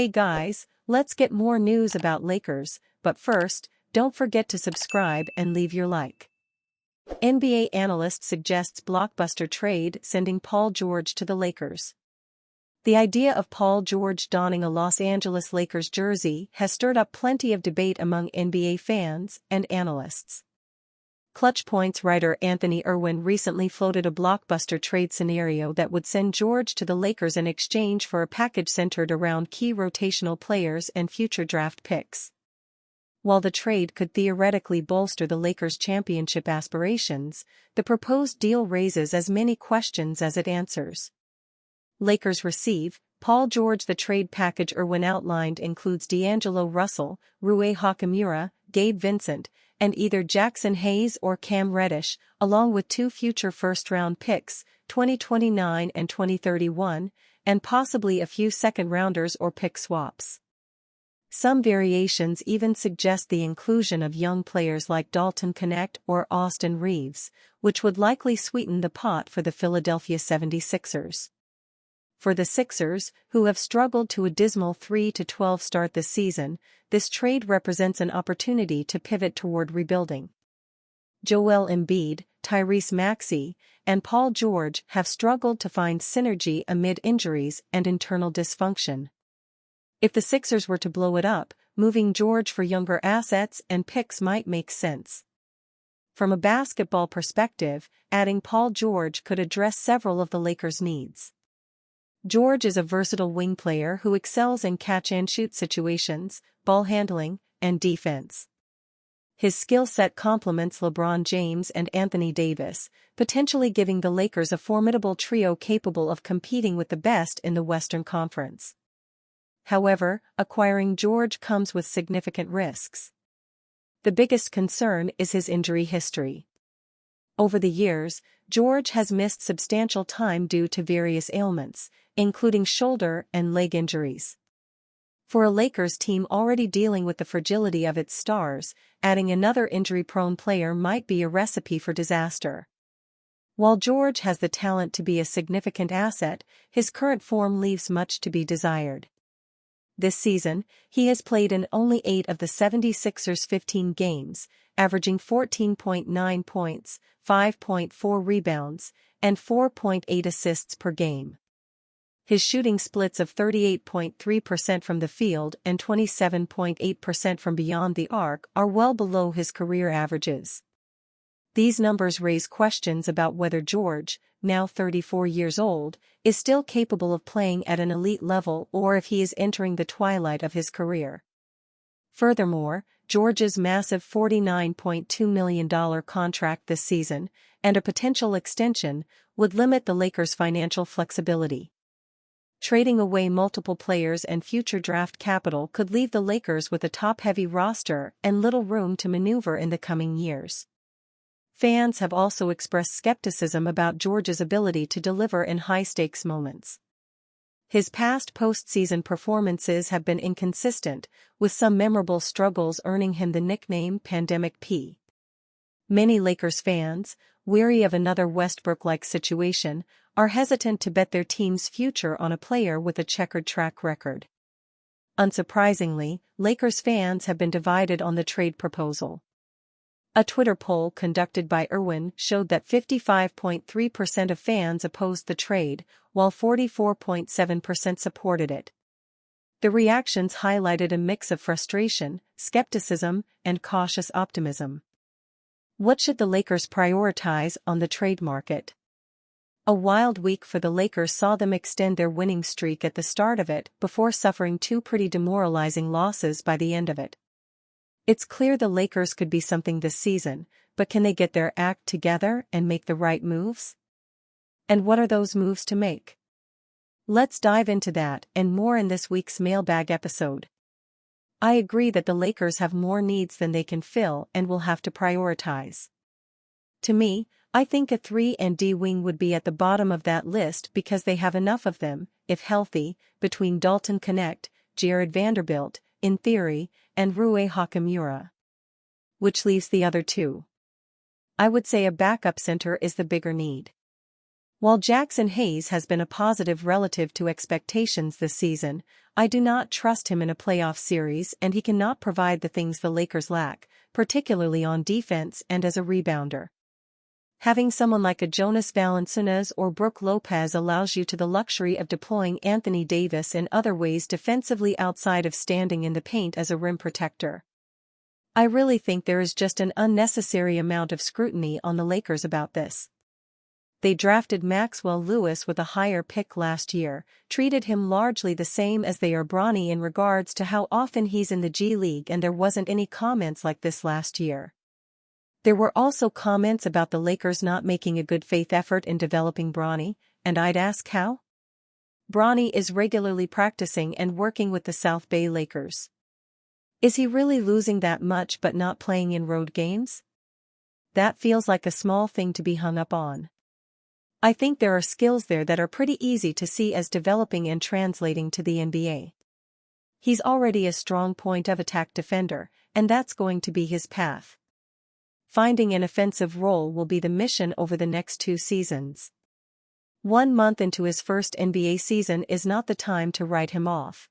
Hey guys, let's get more news about Lakers, but first, don't forget to subscribe and leave your like. NBA analyst suggests blockbuster trade sending Paul George to the Lakers. The idea of Paul George donning a Los Angeles Lakers jersey has stirred up plenty of debate among NBA fans and analysts. Clutch Points writer Anthony Irwin recently floated a blockbuster trade scenario that would send George to the Lakers in exchange for a package centered around key rotational players and future draft picks. While the trade could theoretically bolster the Lakers' championship aspirations, the proposed deal raises as many questions as it answers. Lakers receive Paul George. The trade package Irwin outlined includes D'Angelo Russell, Rui Hachimura, Gabe Vincent, and either Jackson Hayes or Cam Reddish, along with 2 future first-round picks, 2029 and 2031, and possibly a few second-rounders or pick swaps. Some variations even suggest the inclusion of young players like Dalton Knecht or Austin Reeves, which would likely sweeten the pot for the Philadelphia 76ers. For the Sixers, who have struggled to a dismal 3-12 start this season, this trade represents an opportunity to pivot toward rebuilding. Joel Embiid, Tyrese Maxey, and Paul George have struggled to find synergy amid injuries and internal dysfunction. If the Sixers were to blow it up, moving George for younger assets and picks might make sense. From a basketball perspective, adding Paul George could address several of the Lakers' needs. George is a versatile wing player who excels in catch-and-shoot situations, ball handling, and defense. His skill set complements LeBron James and Anthony Davis, potentially giving the Lakers a formidable trio capable of competing with the best in the Western Conference. However, acquiring George comes with significant risks. The biggest concern is his injury history. Over the years, George has missed substantial time due to various ailments, including shoulder and leg injuries. For a Lakers team already dealing with the fragility of its stars, adding another injury-prone player might be a recipe for disaster. While George has the talent to be a significant asset, his current form leaves much to be desired. This season, he has played in only 8 of the 76ers' 15 games, averaging 14.9 points, 5.4 rebounds, and 4.8 assists per game. His shooting splits of 38.3% from the field and 27.8% from beyond the arc are well below his career averages. These numbers raise questions about whether George, now 34 years old, is still capable of playing at an elite level or if he is entering the twilight of his career. Furthermore, George's massive $49.2 million contract this season, and a potential extension, would limit the Lakers' financial flexibility. Trading away multiple players and future draft capital could leave the Lakers with a top-heavy roster and little room to maneuver in the coming years. Fans have also expressed skepticism about George's ability to deliver in high-stakes moments. His past postseason performances have been inconsistent, with some memorable struggles earning him the nickname Pandemic P. Many Lakers fans, weary of another Westbrook-like situation, are hesitant to bet their team's future on a player with a checkered track record. Unsurprisingly, Lakers fans have been divided on the trade proposal. A Twitter poll conducted by Irwin showed that 55.3% of fans opposed the trade, while 44.7% supported it. The reactions highlighted a mix of frustration, skepticism, and cautious optimism. What should the Lakers prioritize on the trade market? A wild week for the Lakers saw them extend their winning streak at the start of it before suffering 2 pretty demoralizing losses by the end of it. It's clear the Lakers could be something this season, but can they get their act together and make the right moves? And what are those moves to make? Let's dive into that and more in this week's mailbag episode. I agree that the Lakers have more needs than they can fill and will have to prioritize. To me, I think a 3-and-D wing would be at the bottom of that list because they have enough of them, if healthy, between Dalton Knecht, Jared Vanderbilt, in theory, and Rui Hachimura. Which leaves the other 2. I would say a backup center is the bigger need. While Jackson Hayes has been a positive relative to expectations this season, I do not trust him in a playoff series, and he cannot provide the things the Lakers lack, particularly on defense and as a rebounder. Having someone like a Jonas Valanciunas or Brook Lopez allows you the luxury of deploying Anthony Davis in other ways defensively outside of standing in the paint as a rim protector. I really think there is just an unnecessary amount of scrutiny on the Lakers about this. They drafted Maxwell Lewis with a higher pick last year, treated him largely the same as they are Bronny in regards to how often he's in the G League, and there wasn't any comments like this last year. There were also comments about the Lakers not making a good faith effort in developing Bronny, and I'd ask how? Bronny is regularly practicing and working with the South Bay Lakers. Is he really losing that much but not playing in road games? That feels like a small thing to be hung up on. I think there are skills there that are pretty easy to see as developing and translating to the NBA. He's already a strong point of attack defender, and that's going to be his path. Finding an offensive role will be the mission over the next 2 seasons. 1 month into his first NBA season is not the time to write him off.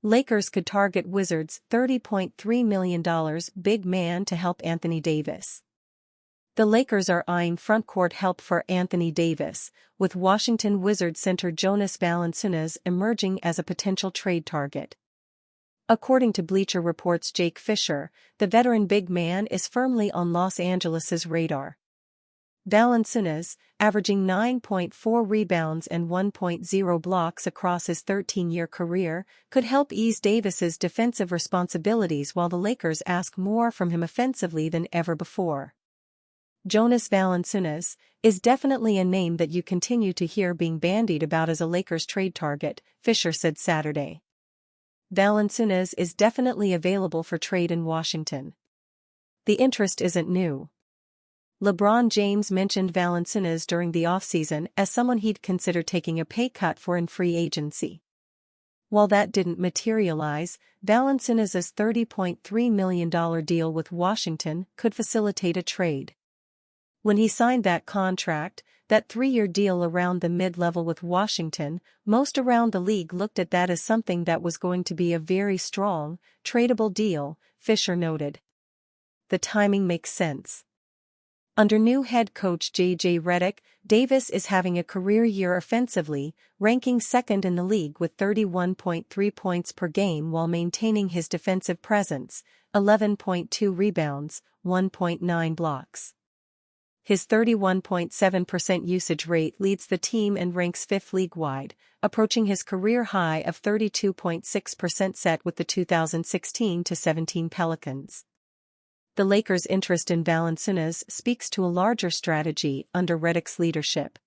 Lakers could target Wizards' $30.3 million big man to help Anthony Davis. The Lakers are eyeing frontcourt help for Anthony Davis, with Washington Wizards center Jonas Valanciunas emerging as a potential trade target. According to Bleacher Report's Jake Fisher, the veteran big man is firmly on Los Angeles' radar. Valanciunas, averaging 9.4 rebounds and 1.0 blocks across his 13-year career, could help ease Davis's defensive responsibilities while the Lakers ask more from him offensively than ever before. Jonas Valanciunas is definitely a name that you continue to hear being bandied about as a Lakers trade target, Fisher said Saturday. Valanciunas is definitely available for trade in Washington. The interest isn't new. LeBron James mentioned Valanciunas during the offseason as someone he'd consider taking a pay cut for in free agency. While that didn't materialize, Valanciunas' $30.3 million deal with Washington could facilitate a trade. When he signed that contract, that 3-year deal around the mid-level with Washington, most around the league looked at that as something that was going to be a very strong, tradable deal, Fisher noted. The timing makes sense. Under new head coach J.J. Redick, Davis is having a career year offensively, ranking second in the league with 31.3 points per game while maintaining his defensive presence, 11.2 rebounds, 1.9 blocks. His 31.7% usage rate leads the team and ranks 5th league-wide, approaching his career high of 32.6% set with the 2016-17 Pelicans. The Lakers' interest in Valanciunas speaks to a larger strategy under Redick's leadership.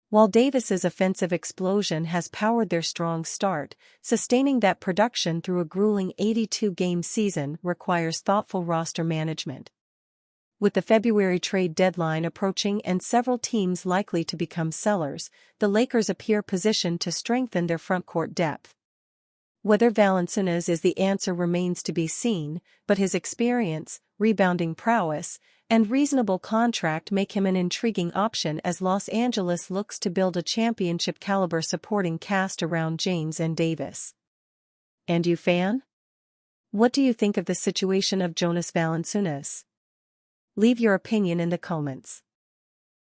While Davis's offensive explosion has powered their strong start, sustaining that production through a grueling 82-game season requires thoughtful roster management. With the February trade deadline approaching and several teams likely to become sellers, the Lakers appear positioned to strengthen their frontcourt depth. Whether Valanciunas is the answer remains to be seen, but his experience, rebounding prowess, and reasonable contract make him an intriguing option as Los Angeles looks to build a championship-caliber supporting cast around James and Davis. And you, fan? What do you think of the situation of Jonas Valanciunas? Leave your opinion in the comments.